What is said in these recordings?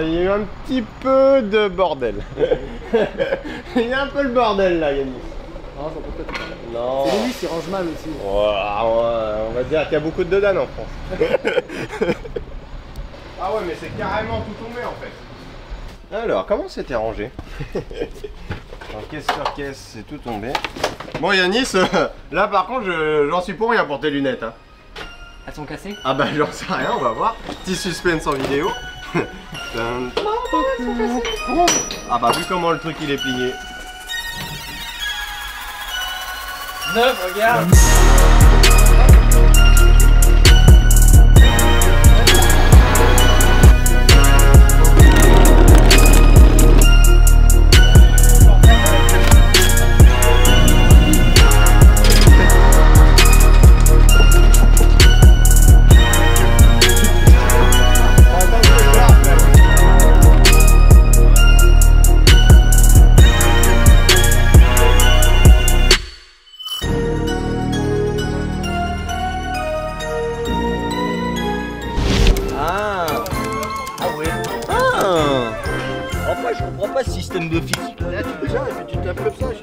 il y a eu un petit peu de bordel. Il y a un peu le bordel là, Yannis. Non, ça peut être. Non. C'est lui qui range mal aussi. On va dire qu'il y a beaucoup de dodanes en France. Ah ouais, mais c'est carrément tout tombé en fait. Alors, comment c'était rangé? En caisse sur caisse, c'est tout tombé. Bon Yannis, là par contre, j'en suis pour rien pour tes lunettes. Hein. Elles sont cassées? Ah bah j'en sais rien, on va voir. Petit suspense en vidéo. Ah bah vu comment le truc il est plié. Neuf, regarde. Enfin, je comprends pas ce système de physique. Là, tu tiens et puis tu tapes comme ça. Non,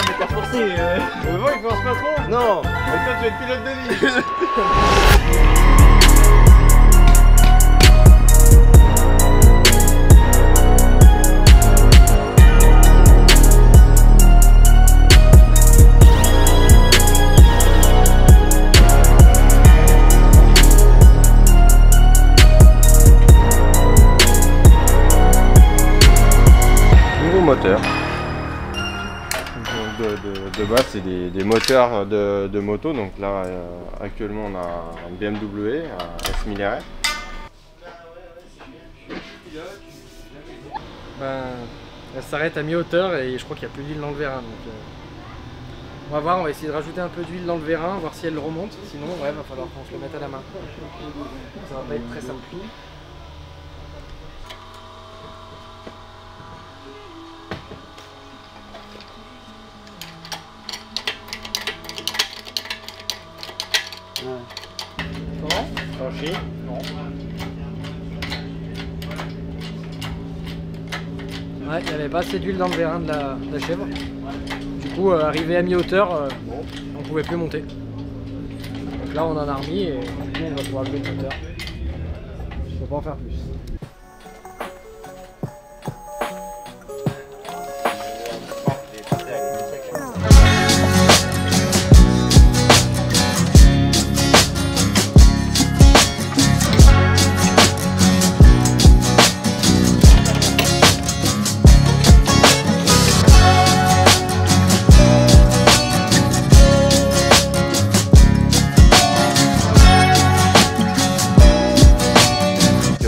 mais t'as forcé. Le vent il commence pas trop. Non. Et toi tu es pilote de ligne. Moteur. De base c'est des moteurs de moto, donc là actuellement on a un BMW, un S1000RR. Ben, elle s'arrête à mi-hauteur et je crois qu'il n'y a plus d'huile dans le vérin. Donc, on va voir, on va essayer de rajouter un peu d'huile dans le vérin, voir si elle remonte. Sinon, ouais, va falloir qu'on se le mette à la main. Ça va pas être très simple. Comment? Franchi? Non. Ouais, il n'y avait pas assez d'huile dans le vérin de la chèvre. Du coup, arrivé à mi-hauteur, on pouvait plus monter. Donc là, on en a remis et du coup, on va pouvoir lever le moteur. Je ne peux pas en faire plus.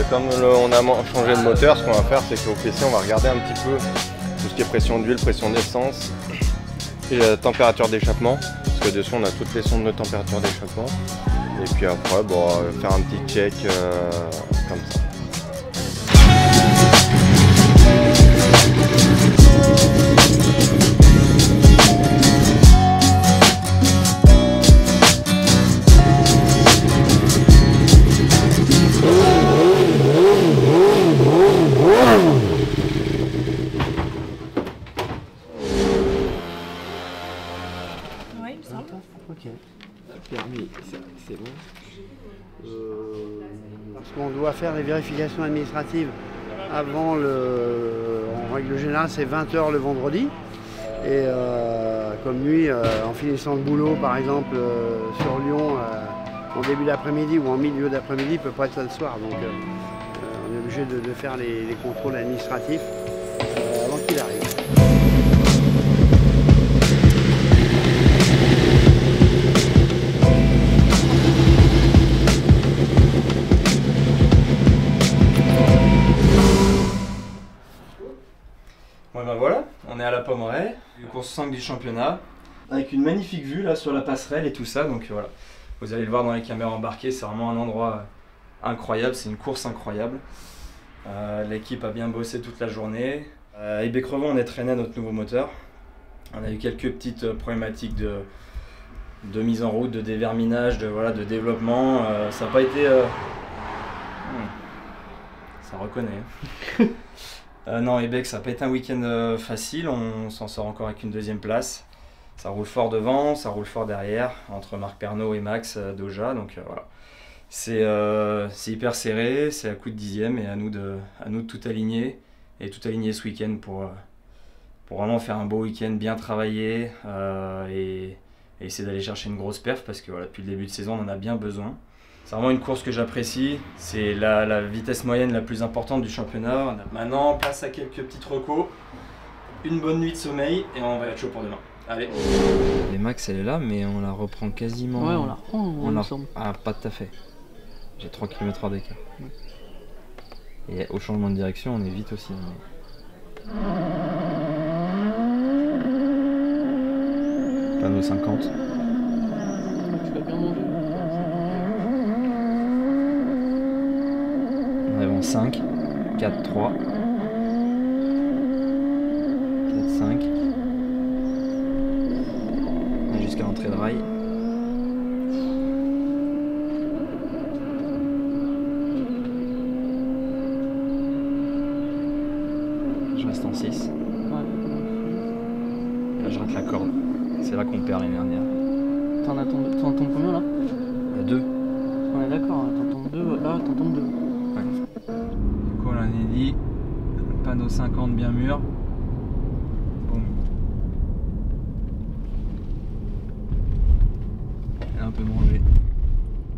Comme on a changé de moteur, ce qu'on va faire, c'est qu'au PC, on va regarder un petit peu tout ce qui est pression d'huile, pression d'essence et température d'échappement. Parce que dessus, on a toutes les sondes de température d'échappement. Et puis après, bon, faire un petit check comme ça. Ok. Permis, c'est bon. Parce qu'on doit faire les vérifications administratives avant en règle générale, c'est 20 h le vendredi. Et comme lui, en finissant le boulot, par exemple, sur Lyon, en début d'après-midi ou en milieu d'après-midi, il ne peut pas être là le soir. Donc on est obligé de faire les contrôles administratifs avant qu'il arrive. Ouais ben voilà, on est à la Pommeraye, course 5 du championnat, avec une magnifique vue là sur la passerelle et tout ça, donc voilà. Vous allez le voir dans les caméras embarquées, c'est vraiment un endroit incroyable, c'est une course incroyable. L'équipe a bien bossé toute la journée. À Ibécrevon, on est traîné à notre nouveau moteur. On a eu quelques petites problématiques de mise en route, de déverminage, de développement. Ça n'a pas été Ça reconnaît. Non, Ibex, ça n'a pas été un week-end facile. On s'en sort encore avec une 2e place. Ça roule fort devant, ça roule fort derrière, entre Marc Pernot et Max Doja. Donc voilà. C'est hyper serré, c'est à coup de 10e et à nous de tout aligner. Et tout aligner ce week-end pour vraiment faire un beau week-end, bien travaillé et essayer d'aller chercher une grosse perf parce que voilà, depuis le début de saison, on en a bien besoin. C'est vraiment une course que j'apprécie, c'est la vitesse moyenne la plus importante du championnat. Maintenant, place à quelques petites recos, une bonne nuit de sommeil et on va être chaud pour demain. Allez. Les max, elle est là, mais on la reprend quasiment. Ouais, on la reprend, Ah, pas tout à fait. J'ai 3 km/h d'écart. Ouais. Et au changement de direction, on est vite aussi. Panneau 50. Tu vas bien manger. On arrive en 5, 4, 3, 4, 5. Et jusqu'à l'entrée de rail. Je reste en 6. Là, je rate la corde. C'est là qu'on perd l'année dernière. T'en tombes combien là? 2. Ouais, d'accord, t'en tombes 2. Là, t'en tombes 2. Ouais. Du coup, on l'a dit, panneau 50 bien mûr. Boum. Elle a un peu mangé.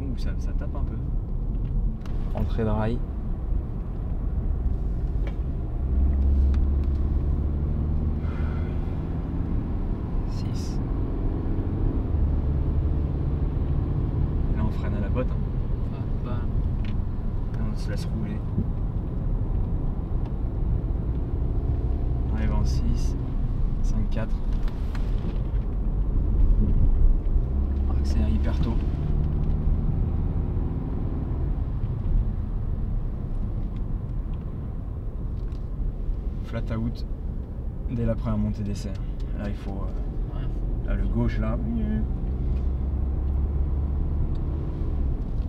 Ouh, ça tape un peu. Entrée de rail. Là, on freine à la botte. Hein. Ah, bah. On se laisse rouler. On arrive en 6, 5, 4. On accélère hyper tôt. Flat out dès la première montée d'essai. Là, il faut. Là, le gauche là.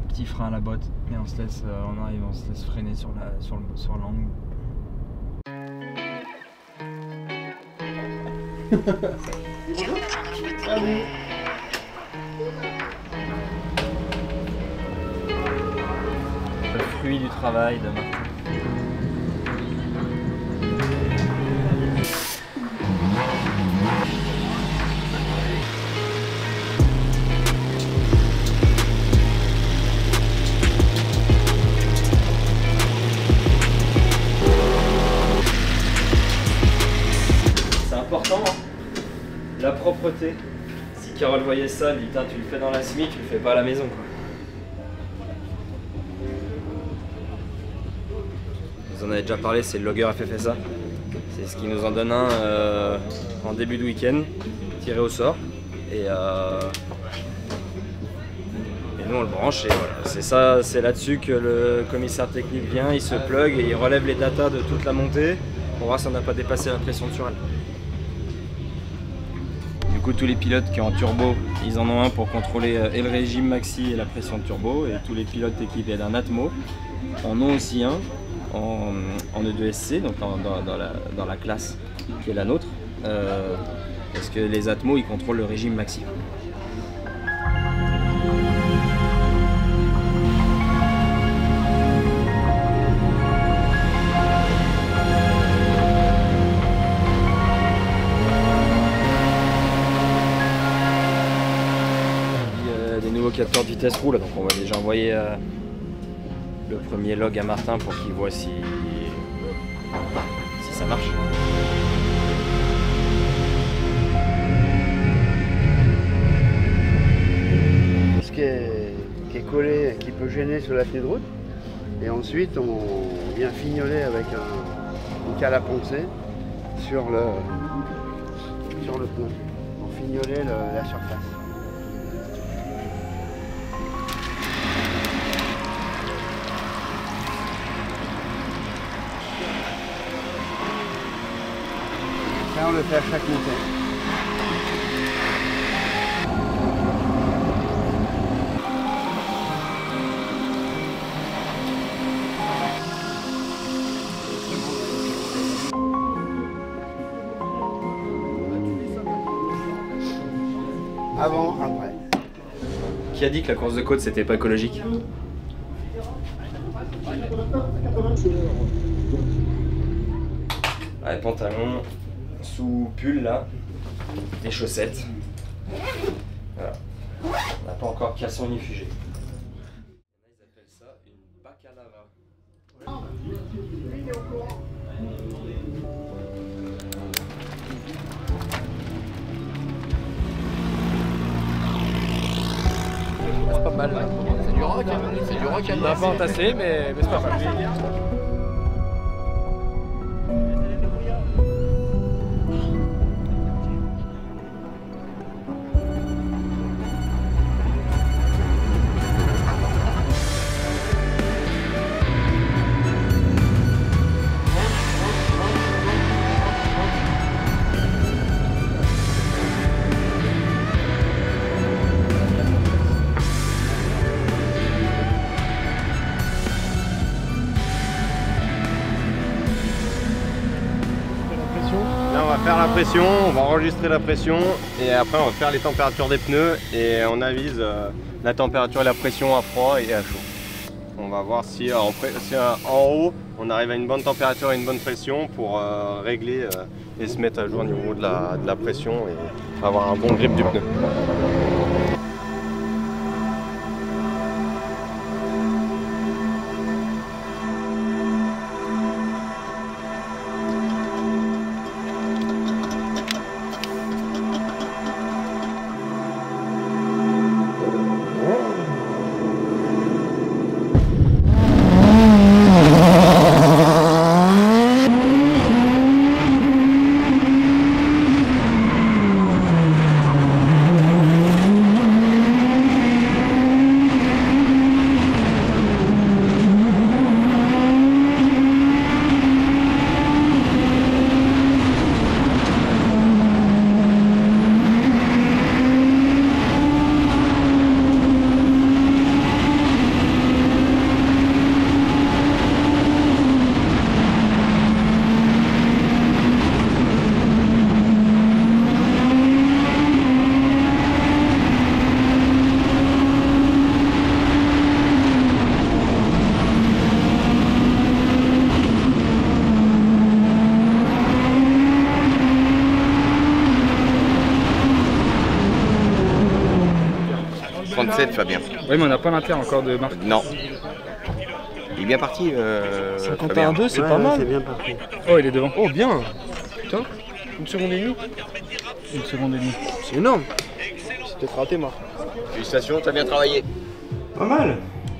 Petit frein à la botte et on se laisse, on se laisse freiner sur l'angle. Le fruit du travail de Martin. Important, hein. La propreté. Si Carole voyait ça, elle dit putain, tu le fais dans la SMI, tu le fais pas à la maison quoi. Vous en avez déjà parlé, c'est le Logger FFSA. C'est ce qui nous en donne un en début de week-end, tiré au sort. Et nous on le branche et voilà. C'est ça, c'est là-dessus que le commissaire technique vient, il se plug et il relève les datas de toute la montée pour voir si on n'a pas dépassé la pression de turelle. Du coup, tous les pilotes qui ont un turbo, ils en ont un pour contrôler et le régime maxi et la pression de turbo. Et tous les pilotes équipés d'un Atmo en ont aussi un en E2SC, donc dans la classe qui est la nôtre. Parce que les Atmo, ils contrôlent le régime maxi. Capteur de vitesse roule, donc on va déjà envoyer le premier log à Martin pour qu'il voit si ça marche. Ce qui est collé, qui peut gêner sur la tenue de route, et ensuite on vient fignoler avec une cale à poncer sur le pneu pour fignoler la surface. Ça, on le fait à chaque montée. avant, après. Qui a dit que la course de côte c'était pas écologique? Ouais, pantalon, sous pull là, des chaussettes. Voilà. On n'a pas encore caleçon ni fugé. Ils appellent ça une baccalava. C'est pas mal. C'est du rock, hein. C'est du rock. On n'a pas entassé, mais c'est pas mal. Là, on va faire la pression, on va enregistrer la pression et après on va faire les températures des pneus et on avise la température et la pression à froid et à chaud. On va voir si en haut on arrive à une bonne température et une bonne pression pour régler et se mettre à jour au niveau de la pression et avoir un bon grip du pneu. Fabien. Oui, mais on n'a pas l'inter encore de marque. Non. Il est bien parti. 51-2, c'est pas mal. C'est bien parti. Oh, il est devant. Oh, bien. Putain, une seconde et demie. Une seconde et demie. C'est énorme. C'est peut-être raté, Marc. Félicitations, t'as bien travaillé. Pas mal.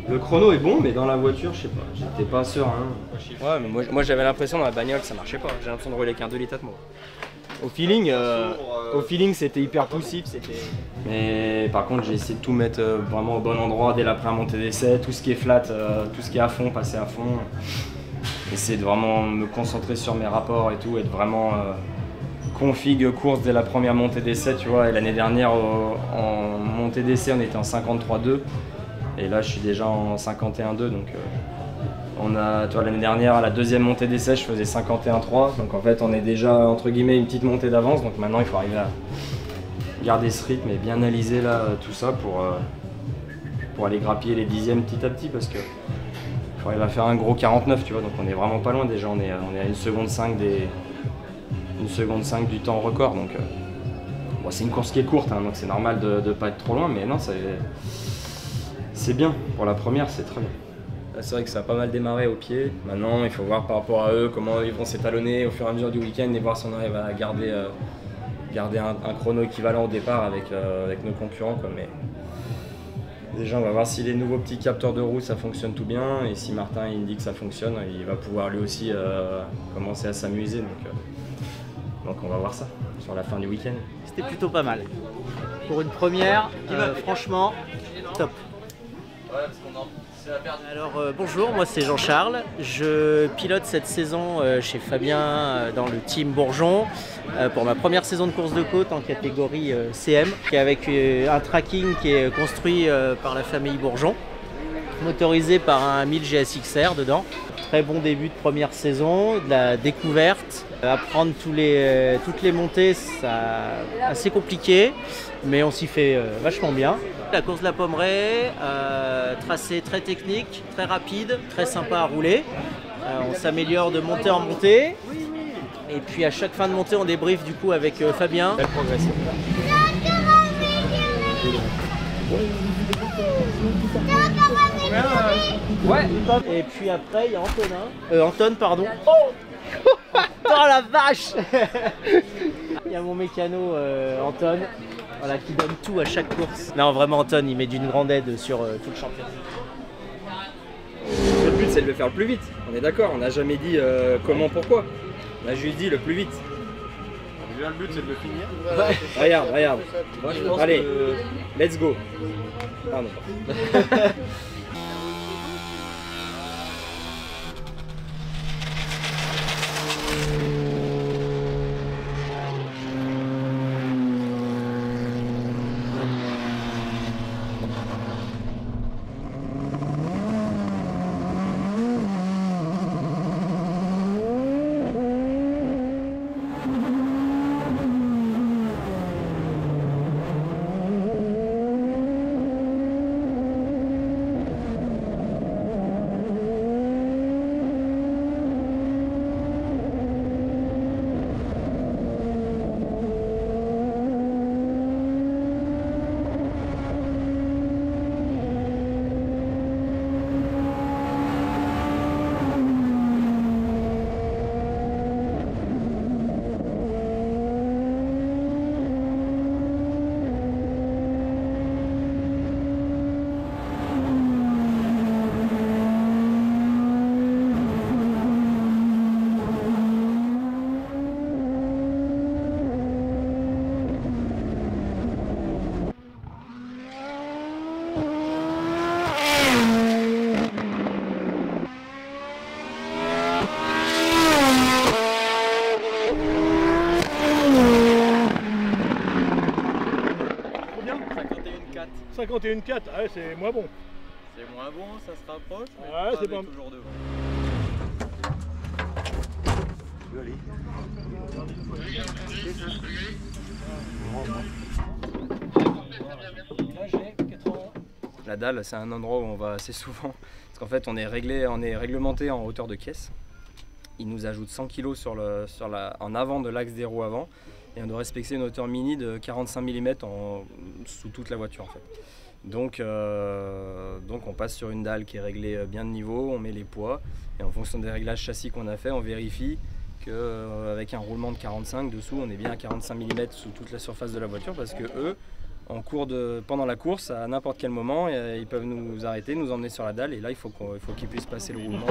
Le chrono est bon, mais dans la voiture, je sais pas, j'étais pas serein. Ouais, mais moi j'avais l'impression dans la bagnole que ça marchait pas. J'ai l'impression de rouler avec un 2 litres moi. Au feeling, c'était hyper poussif. Mais par contre, j'ai essayé de tout mettre vraiment au bon endroit dès la première montée d'essai. Tout ce qui est flat, tout ce qui est à fond, passer à fond. Essayer de vraiment me concentrer sur mes rapports et tout, être vraiment config course dès la première montée d'essai, tu vois. Et l'année dernière, en montée d'essai, on était en 53.2. Et là, je suis déjà en 51.2. Donc, l'année dernière, à la deuxième montée d'essai, je faisais 51.3. Donc, en fait, on est déjà, entre guillemets, une petite montée d'avance. Donc, maintenant, il faut arriver à garder ce rythme et bien analyser là, tout ça pour aller grappiller les dixièmes petit à petit. Parce que il faut arriver à faire un gros 49, tu vois. Donc, on est vraiment pas loin déjà. On est à 1 seconde 5 du temps record. Donc, bon, c'est une course qui est courte, hein, donc c'est normal de ne pas être trop loin. Mais non, c'est bien. Pour la première, c'est très bien. C'est vrai que ça a pas mal démarré au pied. Maintenant, il faut voir par rapport à eux comment ils vont s'étalonner au fur et à mesure du week-end et voir si on arrive à garder un chrono équivalent au départ avec nos concurrents, quoi. Mais déjà, on va voir si les nouveaux petits capteurs de roue ça fonctionne tout bien, et si Martin il dit que ça fonctionne, il va pouvoir lui aussi commencer à s'amuser. Donc on va voir ça sur la fin du week-end. C'était plutôt pas mal. Pour une première, franchement, top. Alors bonjour, moi c'est Jean-Charles, je pilote cette saison chez Fabien dans le team Bourgeon pour ma première saison de course de côte en catégorie CM, avec un tracking qui est construit par la famille Bourgeon. motorisé par un 1000 GSX-R dedans. Très bon début de première saison, de la découverte. Apprendre toutes les montées, c'est assez compliqué, mais on s'y fait vachement bien. La course de la Pommeraye, tracé très technique, très rapide, très sympa à rouler. On s'améliore de montée en montée. Et puis à chaque fin de montée, on débriefe du coup avec Fabien. Belle progression. Ouais. Et puis après, il y a Anton, pardon. Oh la vache. Il y a mon mécano Anton, voilà, qui donne tout à chaque course. Non, vraiment Anton, il met d'une grande aide sur tout le championnat. Le but, c'est de le faire le plus vite. On est d'accord, on n'a jamais dit comment, pourquoi. On a juste dit le plus vite. Déjà, le but, c'est de le finir. Ouais. Regarde. Moi, je pense allez, let's go. Pardon. « 51,4, ouais, c'est moins bon. C'est moins bon, ça se rapproche, mais ouais, c'est pas toujours devant. La dalle, c'est un endroit où on va assez souvent, parce qu'en fait on est réglementé en hauteur de caisse. Il nous ajoute 100 kg en avant de l'axe des roues avant, et on doit respecter une hauteur mini de 45 mm sous toute la voiture en fait. Donc on passe sur une dalle qui est réglée bien de niveau, on met les poids, et en fonction des réglages châssis qu'on a fait, on vérifie qu'avec un roulement de 45 dessous, on est bien à 45 mm sous toute la surface de la voiture, parce que eux, pendant la course, à n'importe quel moment, ils peuvent nous arrêter, nous emmener sur la dalle, et là il faut qu'ils puissent passer le roulement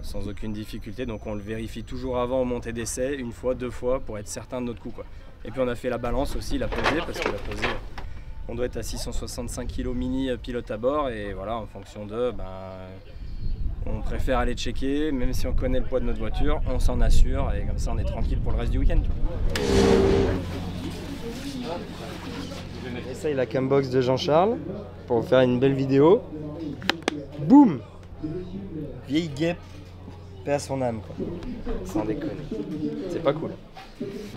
sans aucune difficulté. Donc on le vérifie toujours avant aux montées d'essai, une fois, deux fois, pour être certain de notre coup, quoi. Et puis on a fait la balance aussi, la pesée, parce que la pesée, on doit être à 665 kg mini pilote à bord, et voilà, en fonction de, on préfère aller checker, même si on connaît le poids de notre voiture, on s'en assure, et comme ça on est tranquille pour le reste du week-end. J'essaye la cambox de Jean-Charles pour vous faire une belle vidéo. Boum! Vieille guêpe, paix à son âme, quoi. Sans déconner. C'est pas cool.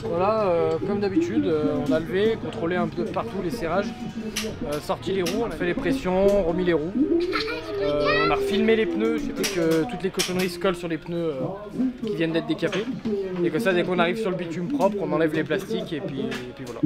Voilà, comme d'habitude, on a levé, contrôlé un peu partout les serrages, sorti les roues, on a fait les pressions, remis les roues. On a refilmé les pneus, je sais que toutes les cochonneries se collent sur les pneus qui viennent d'être décapés. Et comme ça, dès qu'on arrive sur le bitume propre, on enlève les plastiques et puis voilà.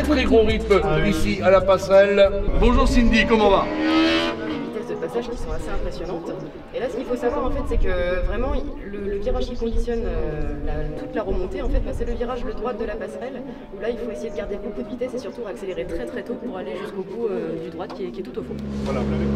Très gros rythme ici à la passerelle. Bonjour Cindy, comment va? Des vitesses de passage qui sont assez impressionnantes. Et là, ce qu'il faut savoir en fait, c'est que vraiment le virage qui conditionne toute la remontée, en fait, c'est le virage le droit de la passerelle. Où là, il faut essayer de garder beaucoup de vitesse et surtout accélérer très très tôt pour aller jusqu'au bout du droit qui est tout au fond. Voilà, vous l'avez.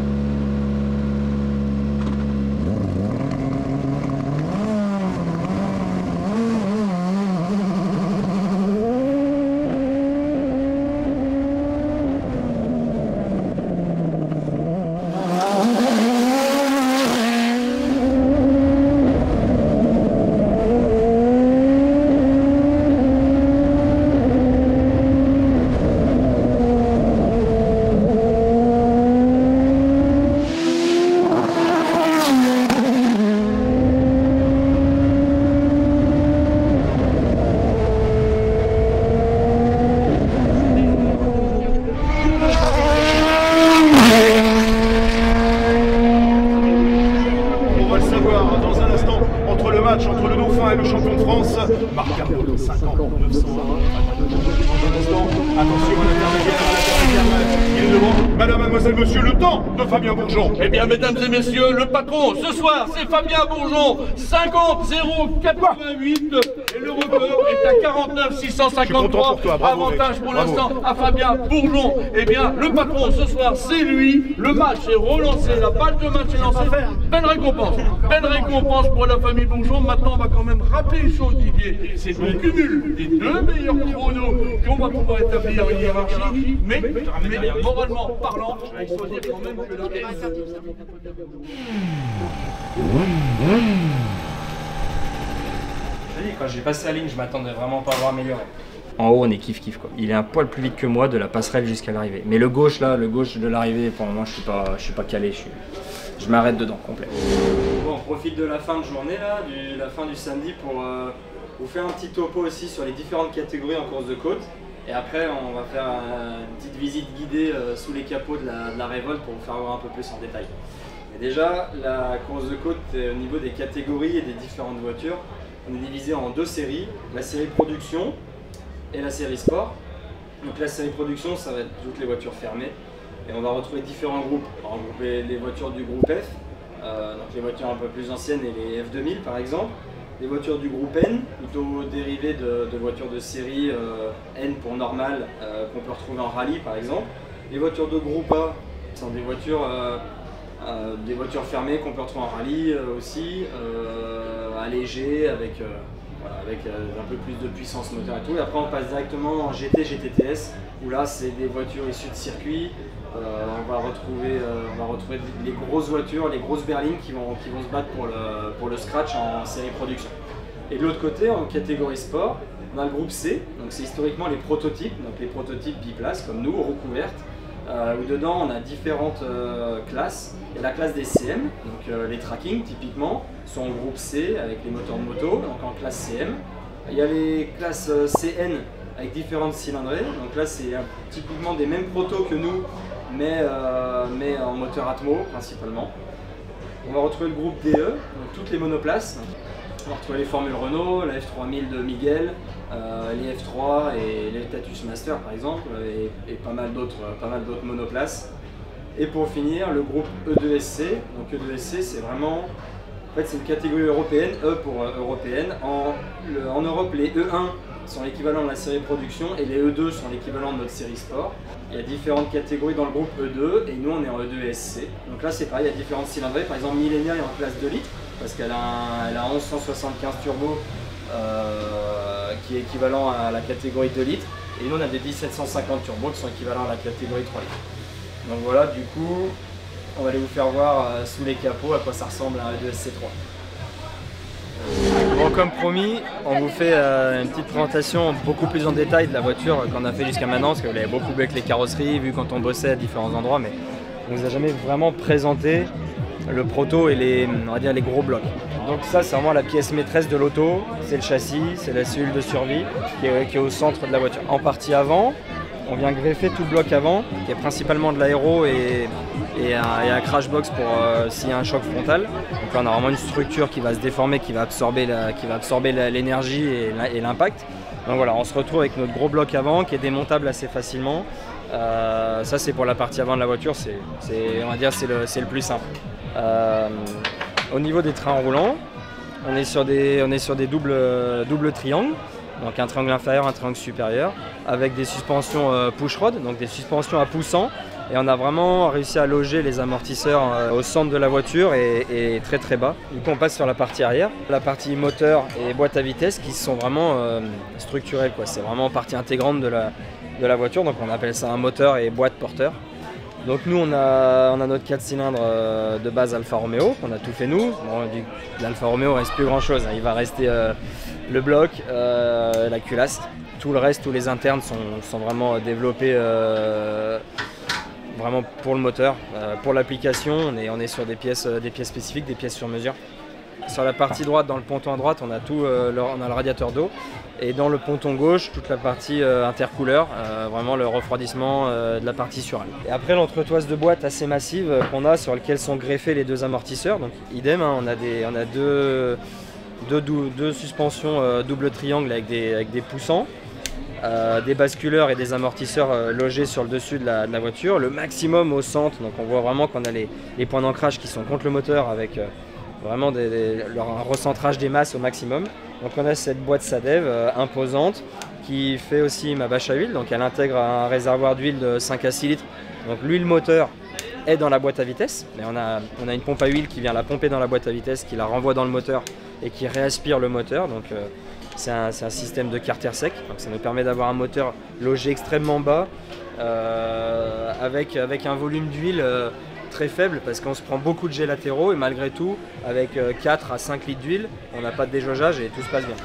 950, 901. Attention à l'intermédiaire, il est devant. Madame, mademoiselle, monsieur, le temps de Fabien Bourgeon. Eh bien, mesdames et messieurs, le patron, ce soir, c'est Fabien Bourgeon, 50-0-88, et le record est à 49-653. Avantage pour l'instant à Fabien Bourgeon. Eh bien, le patron, ce soir, c'est lui. Le match est relancé, la balle de match est lancée. Belle récompense pour la famille Bourgeon. Maintenant, on va quand même rappeler une chose, Didier. C'est le cumul des deux meilleurs chronos qu'on va pouvoir établir une hiérarchie. Mais moralement parlant, on peut dire quand même que la Quand j'ai passé la ligne, je m'attendais vraiment pas à voir améliorer. En haut, on est kiff-kiff quoi. Il est un poil plus vite que moi de la passerelle jusqu'à l'arrivée. Mais le gauche là, le gauche de l'arrivée, pour le moment, je suis pas calé. Je m'arrête dedans complet. Bon, on profite de la fin de journée là, la fin du samedi pour vous faire un petit topo aussi sur les différentes catégories en course de côte. Et après, on va faire une petite visite guidée sous les capots de la Révolte pour vous faire voir un peu plus en détail. Mais déjà, la course de côte, au niveau des catégories et des différentes voitures, on est divisé en deux séries, la série production et la série sport. Donc la série production, ça va être toutes les voitures fermées. Et on va retrouver différents groupes. On va regrouper les voitures du groupe F, donc les voitures un peu plus anciennes et les F2000 par exemple. Les voitures du groupe N, plutôt dérivées de voitures de série N pour normal, qu'on peut retrouver en rallye par exemple. Les voitures de groupe A sont des voitures fermées qu'on peut retrouver en rallye aussi, allégées avec un peu plus de puissance moteur et tout. Et après on passe directement en GT, GTTS, où là c'est des voitures issues de circuit. On va retrouver les grosses voitures, les grosses berlines qui vont se battre pour le scratch en série production. Et de l'autre côté, en catégorie sport, on a le groupe C, donc c'est historiquement les prototypes, donc les prototypes biplaces comme nous, recouvertes, où dedans on a différentes classes. Il y a la classe des CM, donc les tracking typiquement, sont en groupe C avec les moteurs de moto, donc en classe CM. Il y a les classes CN avec différentes cylindrées, donc là c'est typiquement des mêmes protos que nous, mais en moteur Atmo principalement. On va retrouver le groupe DE, donc toutes les monoplaces. On va retrouver les formules Renault, la F3000 de Miguel, les F3 et les Tatus Master par exemple, et pas mal d'autres monoplaces. Et pour finir, le groupe E2SC. Donc E2SC, c'est vraiment, en fait, c'est une catégorie européenne, E pour européenne. En Europe, les E1 sont l'équivalent de la série production et les E2 sont l'équivalent de notre série sport. Il y a différentes catégories dans le groupe E2 et nous on est en E2SC. Donc là c'est pareil, il y a différentes cylindrées. Par exemple Millenia est en classe 2 litres parce qu'elle a 1175 turbo qui est équivalent à la catégorie 2 litres. Et nous on a des 1750 turbo qui sont équivalents à la catégorie 3 litres. Donc voilà, du coup on va aller vous faire voir sous les capots à quoi ça ressemble à un E2SC3. Bon, comme promis, on vous fait une petite présentation beaucoup plus en détail de la voiture qu'on a fait jusqu'à maintenant, parce que vous l'avez beaucoup vu avec les carrosseries, vu quand on bossait à différents endroits, mais on vous a jamais vraiment présenté le proto et on va dire les gros blocs. Donc ça, c'est vraiment la pièce maîtresse de l'auto, c'est le châssis, c'est la cellule de survie qui est au centre de la voiture. En partie avant, on vient greffer tout le bloc avant, qui est principalement de l'aéro et un crash box pour s'il y a un choc frontal. Donc là on a vraiment une structure qui va se déformer, qui va absorber l'énergie et l'impact. Donc voilà, on se retrouve avec notre gros bloc avant qui est démontable assez facilement. Ça c'est pour la partie avant de la voiture, on va dire c'est le plus simple. Au niveau des trains roulants, on est sur des doubles triangles. Donc un triangle inférieur, un triangle supérieur, avec des suspensions push-rod, donc des suspensions à poussant. Et on a vraiment réussi à loger les amortisseurs au centre de la voiture et très très bas. Du coup on passe sur la partie arrière, la partie moteur et boîte à vitesse qui sont vraiment structurelles, quoi. C'est vraiment partie intégrante de la voiture, donc on appelle ça un moteur et boîte porteur. Donc nous on a notre 4 cylindres de base Alfa Romeo, qu'on a tout fait nous. Bon, l'Alfa Romeo reste plus grand chose, hein. Il va rester le bloc, la culasse. Tout le reste, tous les internes sont vraiment développés vraiment pour le moteur. Pour l'application, on est sur des pièces spécifiques, des pièces sur mesure. Sur la partie droite, dans le ponton à droite, on a le radiateur d'eau. Et dans le ponton gauche, toute la partie intercouleur, vraiment le refroidissement de la partie surale. Et après l'entretoise de boîte assez massive qu'on a sur lequel sont greffés les deux amortisseurs. Donc idem, hein, on a deux suspensions double triangle avec des poussants, des basculeurs et des amortisseurs logés sur le dessus de la voiture, le maximum au centre, donc on voit vraiment qu'on a les points d'ancrage qui sont contre le moteur avec vraiment un recentrage des masses au maximum. Donc on a cette boîte Sadev imposante qui fait aussi ma bâche à huile, donc elle intègre un réservoir d'huile de 5 à 6 litres, donc l'huile moteur est dans la boîte à vitesse, mais on a une pompe à huile qui vient la pomper dans la boîte à vitesse, qui la renvoie dans le moteur et qui réaspire le moteur. Donc c'est un système de carter sec, donc ça nous permet d'avoir un moteur logé extrêmement bas avec un volume d'huile très faible parce qu'on se prend beaucoup de jets latéraux et malgré tout avec 4 à 5 litres d'huile on n'a pas de déjaugeage et tout se passe bien.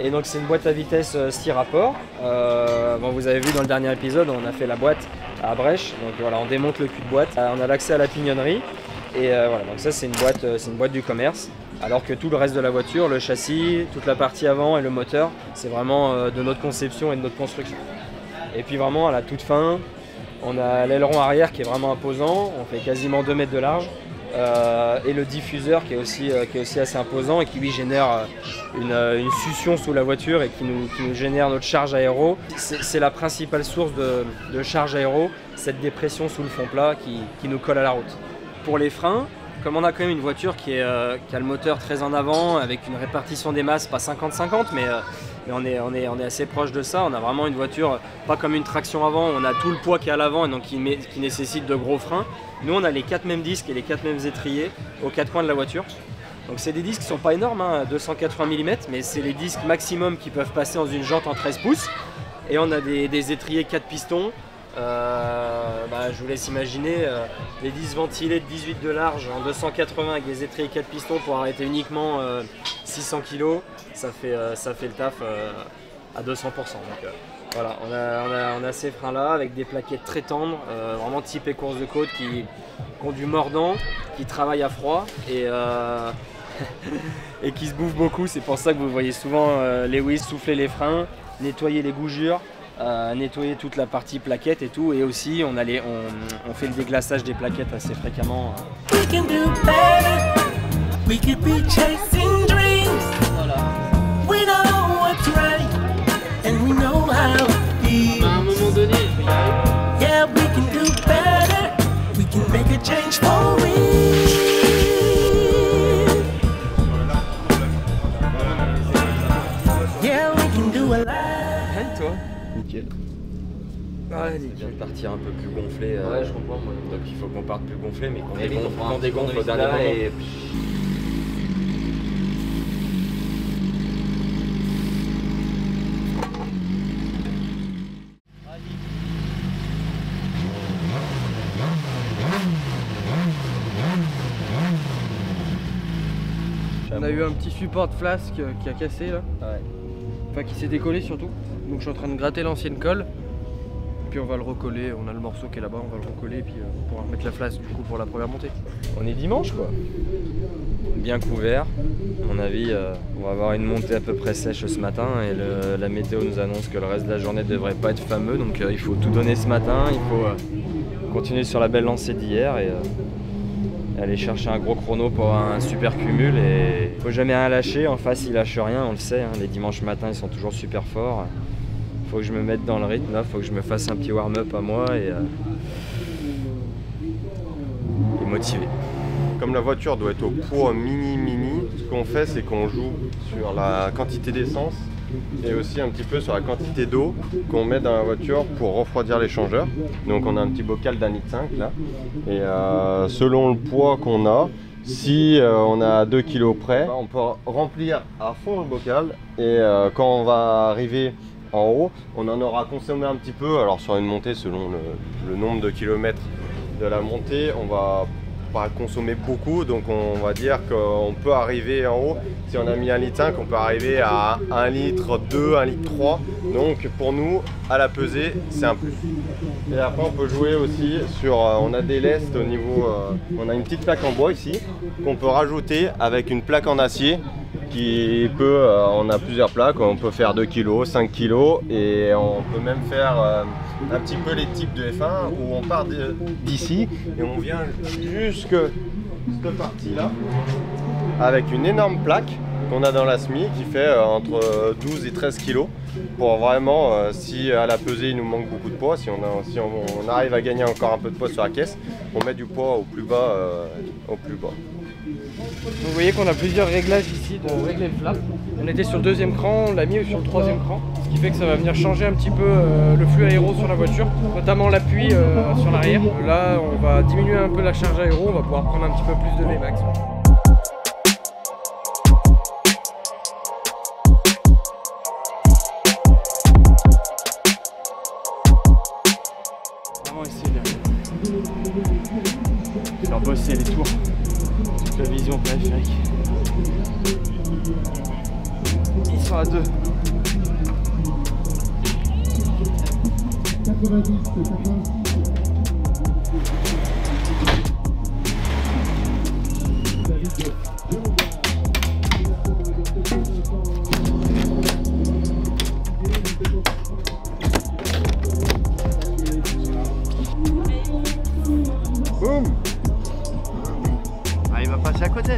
Et donc c'est une boîte à vitesse 6 rapports. Vous avez vu dans le dernier épisode on a fait la boîte à brèche, donc voilà, on démonte le cul de boîte, on a l'accès à la pignonnerie et voilà, donc ça c'est une boîte du commerce, alors que tout le reste de la voiture, le châssis, toute la partie avant et le moteur, c'est vraiment de notre conception et de notre construction. Et puis vraiment à la toute fin, on a l'aileron arrière qui est vraiment imposant, on fait quasiment 2 mètres de large, et le diffuseur qui est aussi assez imposant et qui lui génère une succion sous la voiture et qui nous génère notre charge aéro. C'est la principale source de charge aéro, cette dépression sous le fond plat qui nous colle à la route. Pour les freins, comme on a quand même une voiture qui a le moteur très en avant avec une répartition des masses pas 50-50 mais on est assez proche de ça. On a vraiment une voiture pas comme une traction avant, on a tout le poids qui est à l'avant et donc qui nécessite de gros freins. Nous on a les 4 mêmes disques et les 4 mêmes étriers aux 4 coins de la voiture. Donc c'est des disques qui sont pas énormes, hein, 280 mm, mais c'est les disques maximum qui peuvent passer dans une jante en 13 pouces. Et on a des étriers 4 pistons. Je vous laisse imaginer des disques ventilés de 18 de large en 280 avec des étriers 4 pistons pour arrêter uniquement 600 kg, ça fait le taf à 200%. Donc, voilà, on a ces freins là avec des plaquettes très tendres, vraiment typées course de côte qui ont du mordant, qui travaillent à froid et qui se bouffent beaucoup. C'est pour ça que vous voyez souvent Lewis souffler les freins, nettoyer les gougures, nettoyer toute la partie plaquette et tout, et aussi on fait le déglaçage des plaquettes assez fréquemment. À un moment donné, Nickel. Ouais, il vient de partir un peu plus gonflé. Ouais, je comprends. Moi. Donc il faut qu'on parte plus gonflé, mais qu'on dégonfle au dernier moment. Et... On a eu un petit support de flasque qui a cassé là. Ouais. Enfin qui s'est décollé surtout. Donc je suis en train de gratter l'ancienne colle. Puis on va le recoller, on a le morceau qui est là-bas, on va le recoller et puis on pourra remettre la flasque du coup pour la première montée. On est dimanche quoi. Bien couvert. À mon avis, on va avoir une montée à peu près sèche ce matin et la météo nous annonce que le reste de la journée ne devrait pas être fameux. Donc il faut tout donner ce matin, il faut continuer sur la belle lancée d'hier et aller chercher un gros chrono pour un super cumul. Et faut jamais rien lâcher, en face il lâche rien, on le sait, hein. Les dimanches matins ils sont toujours super forts. Faut que je me mette dans le rythme là, faut que je me fasse un petit warm-up à moi et motivé. Comme la voiture doit être au poids mini, ce qu'on fait c'est qu'on joue sur la quantité d'essence et aussi un petit peu sur la quantité d'eau qu'on met dans la voiture pour refroidir l'échangeur. Donc on a un petit bocal d'1,5 litre là et selon le poids qu'on a, si on a 2 kg près, on peut remplir à fond le bocal et quand on va arriver en haut, on en aura consommé un petit peu. Alors sur une montée, selon le nombre de kilomètres de la montée, on va pas consommer beaucoup, donc on va dire qu'on peut arriver en haut, si on a mis 1,5 litre, on peut arriver à 1 litre 2, 1 litre 3, donc pour nous, à la pesée, c'est un plus. Et après on peut jouer aussi sur, on a des lestes au niveau, on a une petite plaque en bois ici, qu'on peut rajouter avec une plaque en acier, qui peut, on a plusieurs plaques, on peut faire 2 kg, 5 kg et on peut même faire un petit peu les types de F1 où on part d'ici et on vient jusque cette partie là avec une énorme plaque qu'on a dans la SMI qui fait entre 12 et 13 kg pour vraiment, si à la pesée il nous manque beaucoup de poids, si on arrive à gagner encore un peu de poids sur la caisse, on met du poids au plus bas. Vous voyez qu'on a plusieurs réglages ici de régler le flap. On était sur le 2e cran, on l'a mis sur le 3e cran, ce qui fait que ça va venir changer un petit peu le flux aéro sur la voiture, notamment l'appui sur l'arrière. Là on va diminuer un peu la charge aéro, on va pouvoir prendre un petit peu plus de Vmax. Vraiment essayer de faire bosser les tours. La vision périphérique. Ils sont à 2. Boum. Ah, il va passer à côté.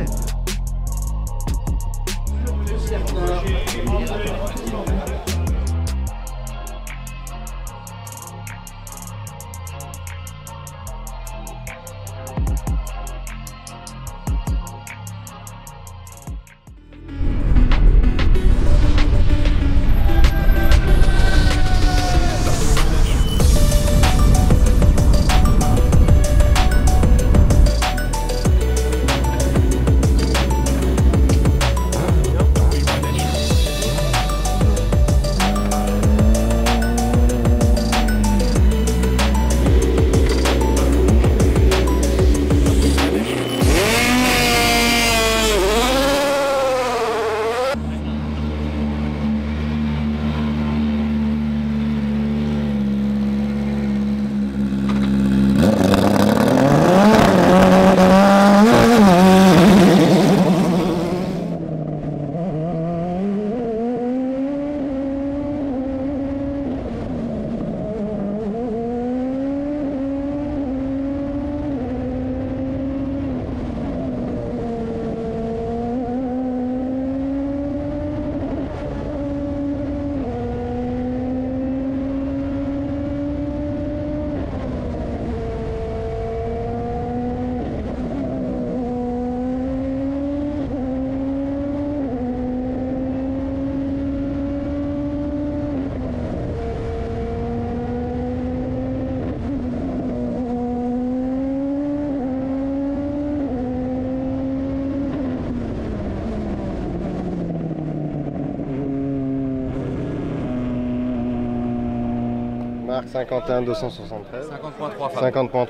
Marc 51 273. 50.3 Fab. 50.3.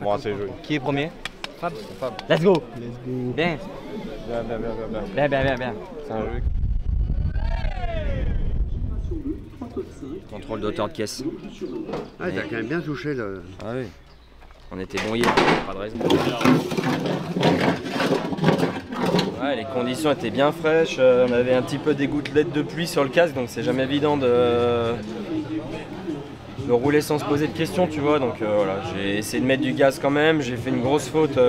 Bon, c'est joli. Qui est premier? Fab. Fab. Let's go. Bien. Bien. Bien. C'est un jeu. Contrôle d'auteur de caisse. Ah, t'as quand même bien touché le. Ah oui. On était bon hier, pas de raison. Ouais, les conditions étaient bien fraîches, on avait un petit peu des gouttelettes de pluie sur le casque, donc c'est jamais évident de rouler sans se poser de questions, tu vois. Donc voilà, j'ai essayé de mettre du gaz quand même, j'ai fait une grosse faute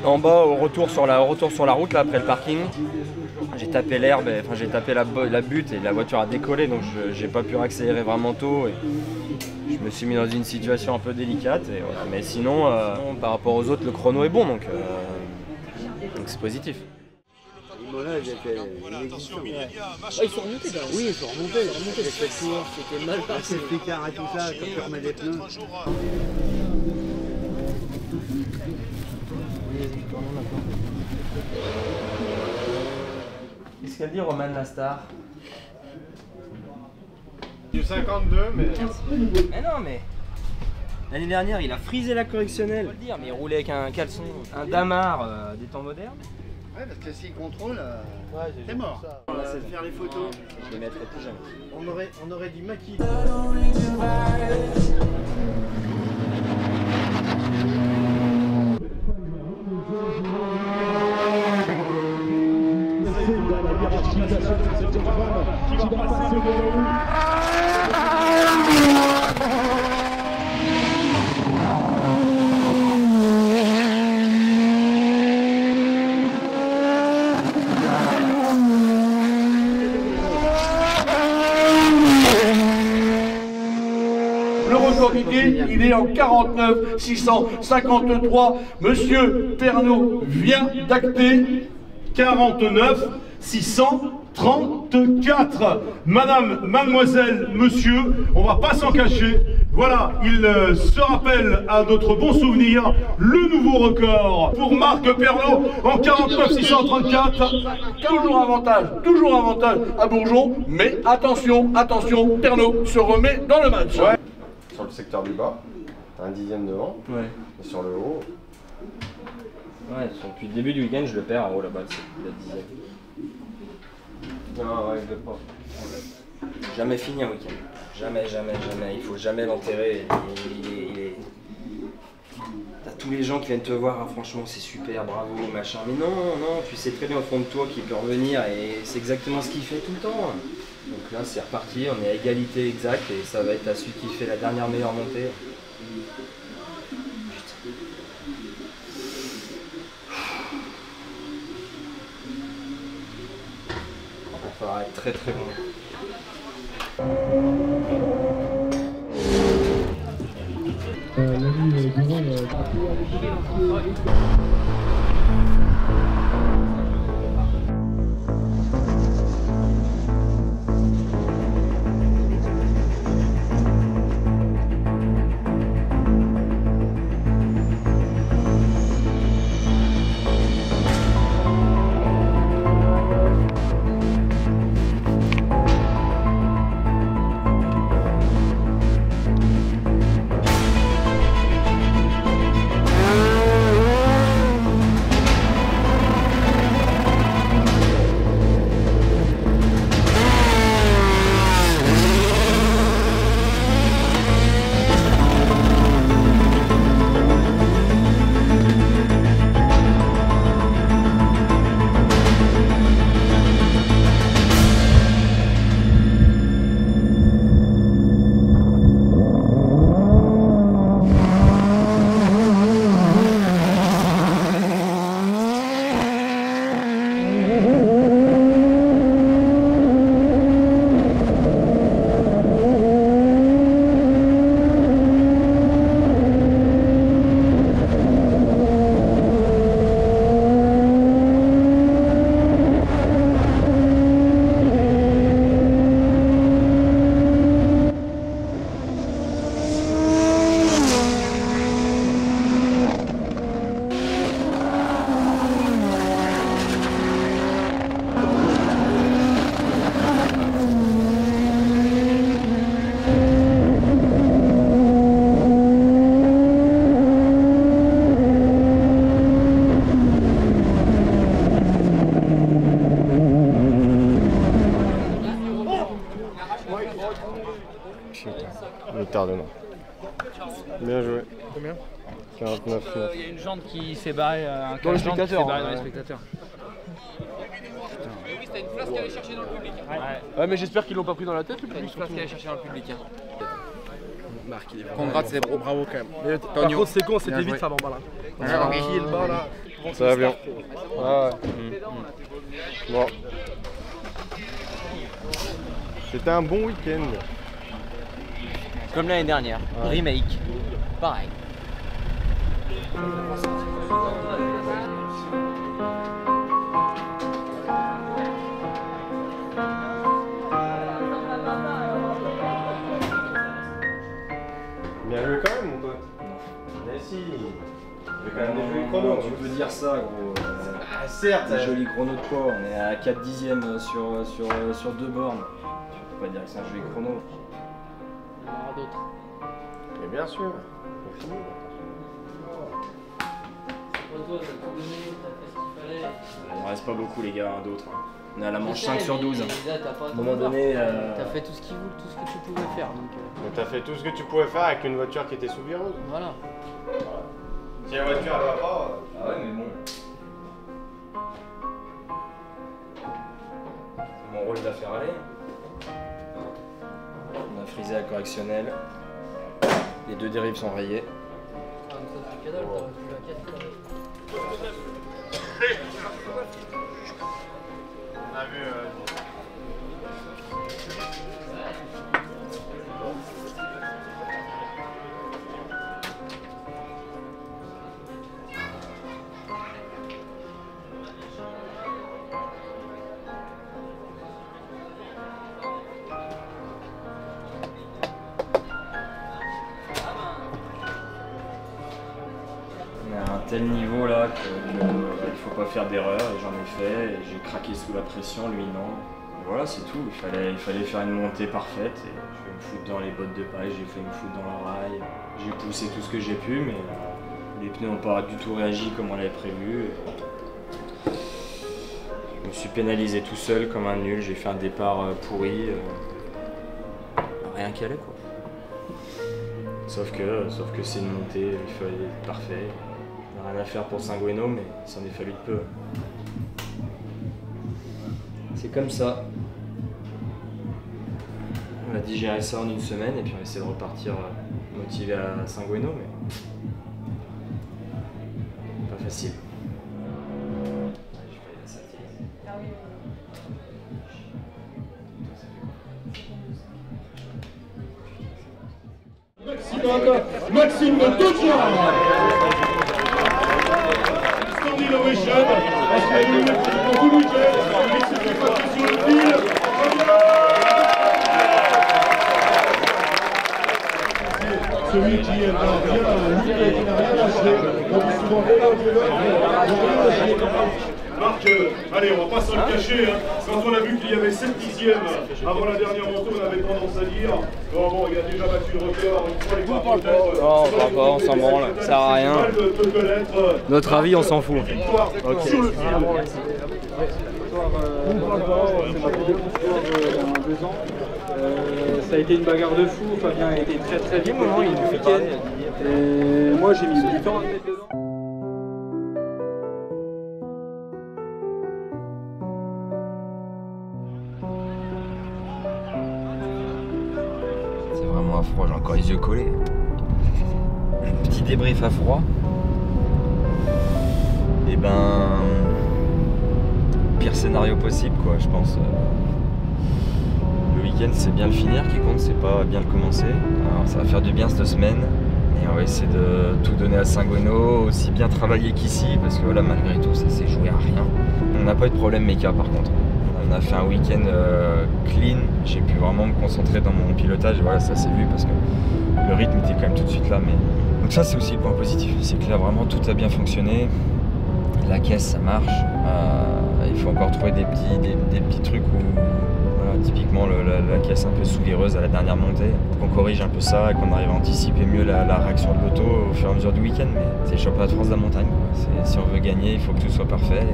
en bas au retour sur la route là, après le parking. J'ai tapé l'herbe, enfin j'ai tapé la butte et la voiture a décollé, donc j'ai pas pu accélérer vraiment tôt. Et je me suis mis dans une situation un peu délicate, et voilà. Mais sinon, par rapport aux autres, le chrono est bon, donc c'est positif. Imola, ils étaient inexistants. Ils sont remontés là. Oui, ils sont remontés. Cette course, c'était mal passé. C'est l'écart et tout ça, quand tu remets des pneus. Qu'est-ce qu'elle dit, Roman Lastar? Du 52, mais. Mais non, mais. L'année dernière, il a frisé la correctionnelle. Faut le dire, mais il roulait avec un caleçon, un damar des temps modernes. Ouais, parce que s'il contrôle, c'est mort. On va faire les photos. Je les mettrai plus jamais. On aurait dit maquis. d'identité, il est en 49 653. Monsieur Pernaut vient d'acter 49 634. Madame, mademoiselle, monsieur, on va pas s'en cacher. Voilà, il se rappelle à notre bon souvenir le nouveau record pour Marc Pernaut en 49 634. Toujours avantage à Bourgon, mais attention, attention, Pernaut se remet dans le match. Ouais. Sur le secteur du bas, t'as un dixième devant. Ouais. Et sur le haut. Ouais, depuis le début du week-end, je le perds en haut là-bas, c'est la dixième. Non, ouais, je pas. Jamais fini un week-end. Jamais. Il faut jamais l'enterrer. T'as tous les gens qui viennent te voir, hein, franchement c'est super, bravo, machin. Mais non, tu sais très bien au fond de toi qu'il peut revenir et c'est exactement ce qu'il fait tout le temps. Donc là c'est reparti, on est à égalité exacte et ça va être à celui qui fait la dernière meilleure montée. Il va falloir être très bon. Le tardement. Bien joué. Combien 49. Il y a une jante qui s'est barrée, un dans les jante qui s'est spectateurs. barré dans les spectateurs. Oui, c'était une place qu'elle allait chercher dans le public. Ouais, mais j'espère qu'ils l'ont pas pris dans la tête le C'était public. une place qu'elle allait chercher dans le public. Marc, il est vraiment. Congrats, c'est bravo quand même. Mais par contre, c'est con, c'était vite ça m'en bat là. Tranquille, bas là. Ça va bien. Ah ouais. Bon. C'était un bon week-end. Comme l'année dernière. Ouais. Remake. Pareil. Bien joué quand même mon pote. Mais si. J'ai quand même des jolis chronos. Tu peux dire ça gros. Ah certes. Un joli chrono de quoi? On est à 4 dixièmes sur 2 bornes. Tu peux pas dire que c'est un joli chrono. Il y en aura d'autres. Mais bien sûr. Il ne reste pas beaucoup les gars, d'autres. On est à la manche 5 sur 12. À un moment T'as donné. fait tout ce qu'il voulait, tout ce que tu pouvais faire. Mais t'as fait tout ce que tu pouvais faire avec une voiture qui était sous virus. Voilà. Si la voiture elle va pas. Ah ouais mais bon. C'est mon rôle de la faire aller. On a frisé la correctionnelle. Les deux dérives sont rayées. On a vu. tel niveau là qu'il ne faut pas faire d'erreur, et j'en ai fait, et j'ai craqué sous la pression, lui non. Et voilà, c'est tout, il fallait faire une montée parfaite, et je vais me foutre dans les bottes de paille, j'ai fait me foutre dans la rail, j'ai poussé tout ce que j'ai pu, mais les pneus n'ont pas du tout réagi comme on l'avait prévu. Je me suis pénalisé tout seul comme un nul, j'ai fait un départ pourri, rien qui allait quoi. Sauf que c'est une montée, il fallait être parfait. On n'a rien à faire pour Saint-Gueno, mais il s'en est fallu de peu. C'est comme ça. On va digérer ça en une semaine et puis on va essayer de repartir motivé à Saint-Gueno, mais pas facile. Maxime Dodja. Standing ovation. Pour tout le week-end. Il s'est fait passer sur le fil. Celui qui est bien, lui qui n'a rien lâché. On dit souvent Marc, allez, on va pas se le cacher, hein. Quand on a vu qu'il y avait 7 dixièmes avant la dernière montée, on avait tendance à dire bon, il a déjà battu le record, une fois les parts peut-être. Non, on parle pas, on s'en branle, ça sert à rien. Notre avis, on s'en fout. Okay. Sur le fil. Ça a été une bagarre de fou, Fabien a été très très vite pendant le week-end. Et moi j'ai mis du temps à me mettre dedans. C'est vraiment à froid, j'ai encore les yeux collés. Petit débrief à froid. Et ben... pire scénario possible quoi, je pense. Le week-end c'est bien le finir qui compte, c'est pas bien le commencer. Alors ça va faire du bien cette semaine. Et on va essayer de tout donner à Saint-Gueno, aussi bien travailler qu'ici, parce que là malgré tout ça s'est joué à rien. On n'a pas eu de problème méca par contre. On a fait un week-end clean, j'ai pu vraiment me concentrer dans mon pilotage, et voilà ça s'est vu parce que le rythme était quand même tout de suite là. Mais... donc ça c'est aussi le point positif, c'est que là vraiment tout a bien fonctionné. La caisse ça marche, il faut encore trouver des petits trucs où voilà, typiquement la caisse un peu soulireuse à la dernière montée, qu'on corrige un peu ça et qu'on arrive à anticiper mieux la réaction de l'auto au fur et à mesure du week-end. Mais c'est le championnat de France de la montagne, si on veut gagner il faut que tout soit parfait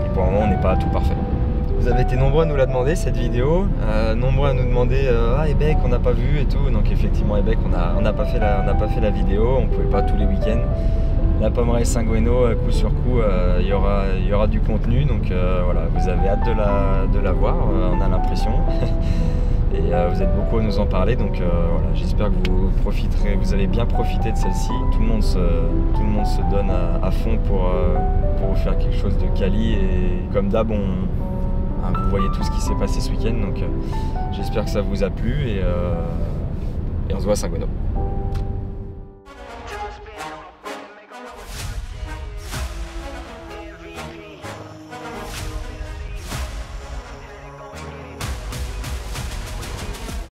et pour le moment on n'est pas à tout parfait. Vous avez été nombreux à nous la demander cette vidéo, nombreux à nous demander ah Ebec on n'a pas vu et tout, donc effectivement Ebec on n'a pas fait la vidéo, on ne pouvait pas tous les week-ends. La Pommeraye Saint-Gueno, coup sur coup, il y aura du contenu, donc voilà, vous avez hâte de la voir, on a l'impression. Et vous êtes beaucoup à nous en parler, donc voilà, j'espère que vous avez bien profité de celle-ci. Tout le monde se donne à fond pour vous faire quelque chose de quali, et comme d'hab, vous voyez tout ce qui s'est passé ce week-end, donc j'espère que ça vous a plu, et on se voit à Saint-Gueno.